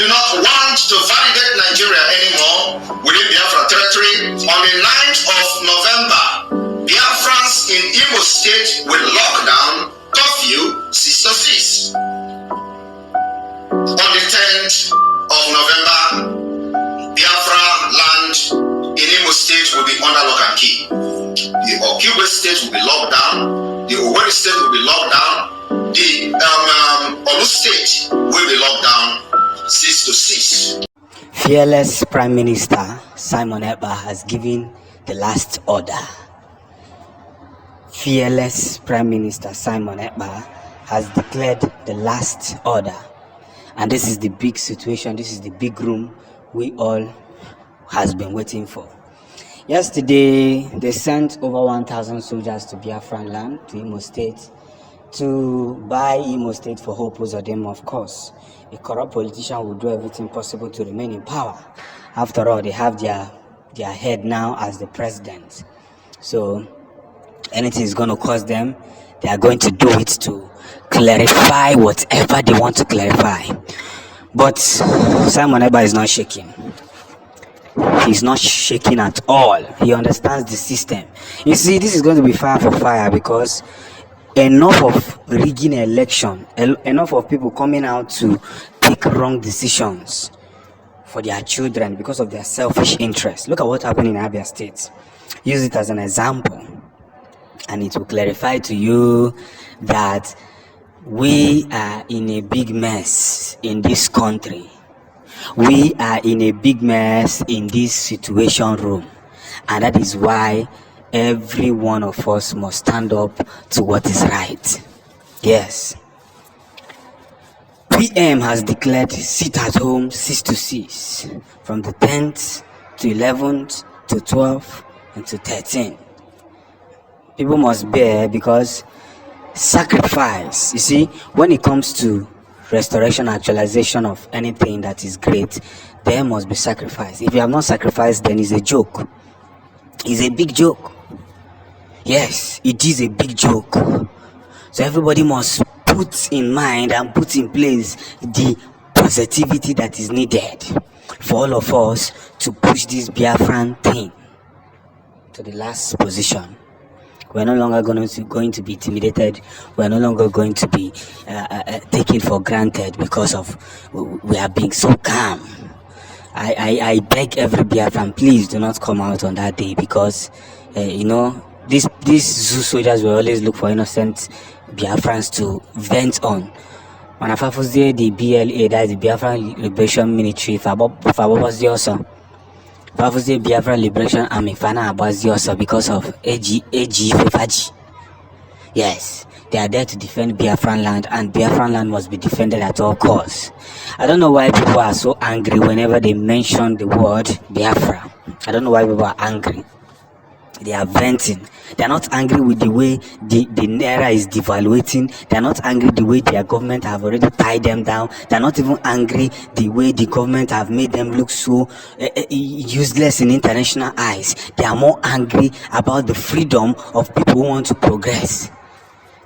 do not want to validate Nigeria anymore within Biafra territory, on the 9th of November, Biafrans in Imo State will lock down curfew 6 to 6. On the 10th of November, Biafra land in Imo State will be under lock and key. The Okigwe State will be locked down. The Owerri State will be locked down. The Olu State will be locked down 6 to 6. Fearless Prime Minister Simon Ekpa has given the last order. Fearless Prime Minister Simon Ekpa has declared the last order. And this is the big situation, this is the big room we all has been waiting for. Yesterday, they sent over 1,000 soldiers to Biafran land, to Imo State, to buy Imo State for Hope Uzodinma, of course. A corrupt politician will do everything possible to remain in power. After all, they have their head now as the president. So, anything is going to cost them, they are going to do it to clarify whatever they want to clarify. But Simon Ekpa is not shaking. He's not shaking at all. He understands the system. You see, this is going to be fire for fire, because enough of rigging election, enough of people coming out to take wrong decisions for their children because of their selfish interests. Look at what happened in Abia State. Use it as an example, and it will clarify to you that we are in a big mess in this country. We are in a big mess in this situation room, and that is why every one of us must stand up to what is right. Yes. PM has declared sit at home 6 to 6, from the 10th to 11th to 12th and to 13. People must bear, because sacrifice, you see, when it comes to restoration, actualization of anything that is great, there must be sacrifice. If you have not sacrificed, then it's a joke. It's a big joke. Yes, it is a big joke. So everybody must put in mind and put in place the positivity that is needed for all of us to push this Biafran thing to the last position. We're no longer going to be intimidated. We're no longer going to be taken for granted because of we are being so calm. I beg every Biafran, please do not come out on that day, because these zoo soldiers will always look for innocent Biafrans to vent on. When I first the BLA, that is the Biafran Liberation Military, also. Fafuze Biafra Liberation Army Fana Abaziosa, because of AG Fefaji. Yes, they are there to defend Biafran land, and Biafran land must be defended at all costs. I don't know why people are so angry whenever they mention the word Biafra. I don't know why people are angry. They are venting. They are not angry with the way the Naira is devaluating. They are not angry the way their government have already tied them down. They are not even angry the way the government have made them look so useless in international eyes. They are more angry about the freedom of people who want to progress.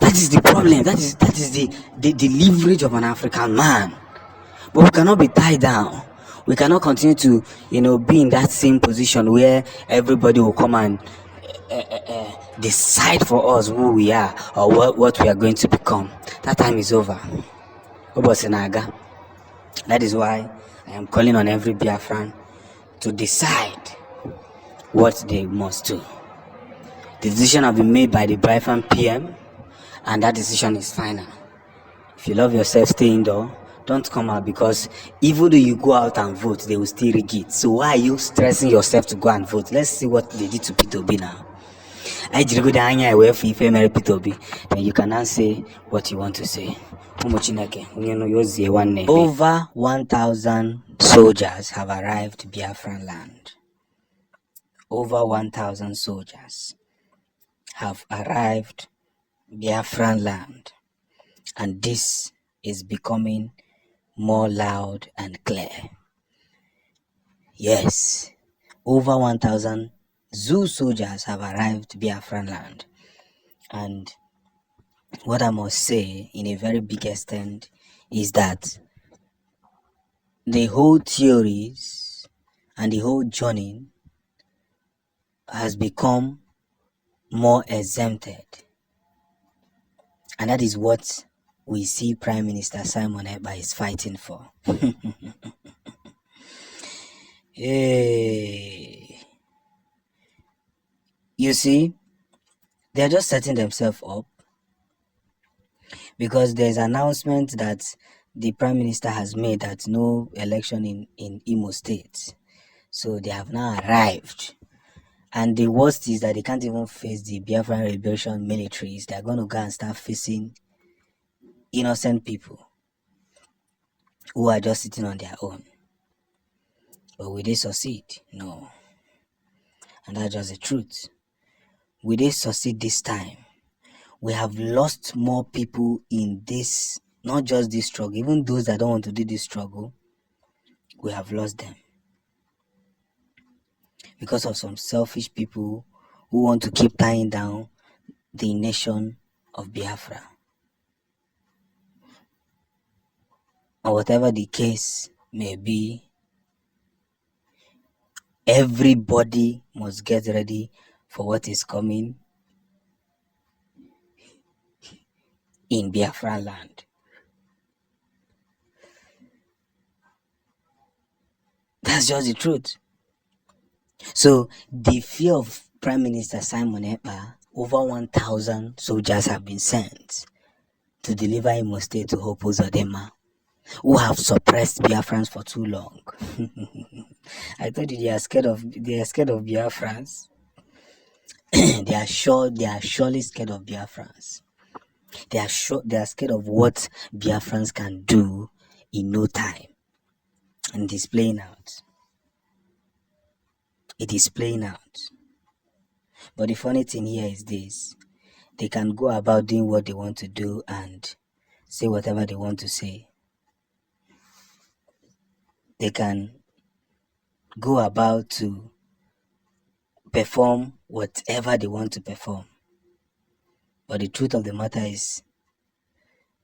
That is the problem. That is the leverage of an African man. But we cannot be tied down. We cannot continue to be in that same position where everybody will come and decide for us who we are or what we are going to become. That time is over. That is why I am calling on every Biafran to decide what they must do. The decision has been made by the Biafran PM, and that decision is final. If you love yourself, stay indoor. Don't come out, because even though you go out and vote, they will still rig it. So why are you stressing yourself to go and vote? Let's see what they did to P2B now. Then you can now say what you want to say. Over 1,000 soldiers have arrived Biafran land. Over 1,000 soldiers have arrived Biafran land. And this is becoming more loud and clear. Yes, over 1,000 Zoo soldiers have arrived Biafran land. And what I must say in a very big extent is that the whole theories and the whole journey has become more exempted. And that is what we see Prime Minister Simon Ekpa is fighting for. Hey. You see, they're just setting themselves up because there's an announcement that the Prime Minister has made that no election in Imo State. So they have now arrived. And the worst is that they can't even face the Biafran Liberation militaries. They're going to go and start facing innocent people who are just sitting on their own. But will they succeed? No. And that's just the truth. Will they succeed this time? We have lost more people in this, not just this struggle, even those that don't want to do this struggle, we have lost them. Because of some selfish people who want to keep tying down the nation of Biafra. Or whatever the case may be, everybody must get ready for what is coming in Biafra land. That's just the truth. So the fear of Prime Minister Simon Ekpa, over 1,000 soldiers have been sent to deliver Imo State to Hope Uzodinma, who have suppressed Biafrans for too long. I told you they are scared of Biafrans. they are surely scared of Biafrans. They are scared of what Biafrans can do in no time. And it is playing out. It is playing out. But the funny thing here is this. They can go about doing what they want to do and say whatever they want to say. They can go about to perform whatever they want to perform. But the truth of the matter is,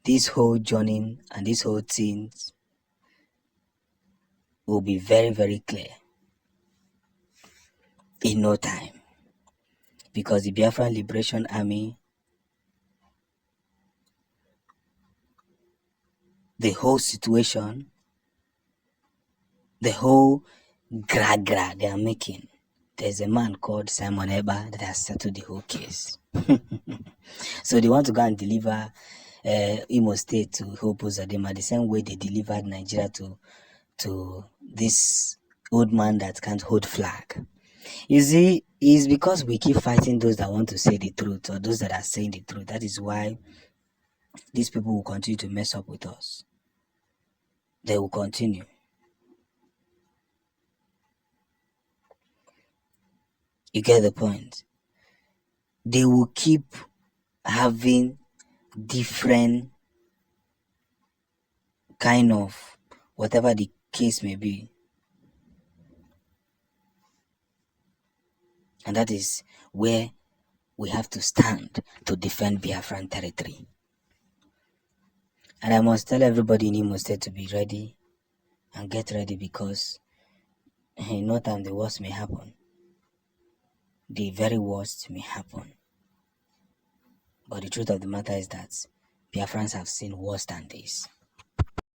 this whole journey and this whole thing will be very, very clear in no time. Because the Biafran Liberation Army, the whole situation, the whole gra they are making, there's a man called Simon Ekpa that has settled the whole case. So they want to go and deliver Imo State to Hope Uzodinma the same way they delivered Nigeria to this old man that can't hold flag. You see, it's because we keep fighting those that want to say the truth or those that are saying the truth. That is why these people will continue to mess up with us. They will continue. You get the point? They will keep having different kind of whatever the case may be. And that is where we have to stand to defend Biafran territory. And I must tell everybody in Imo State to be ready and get ready, because in no time the worst may happen. The very worst may happen. But the truth of the matter is that Biafrans have seen worse than this.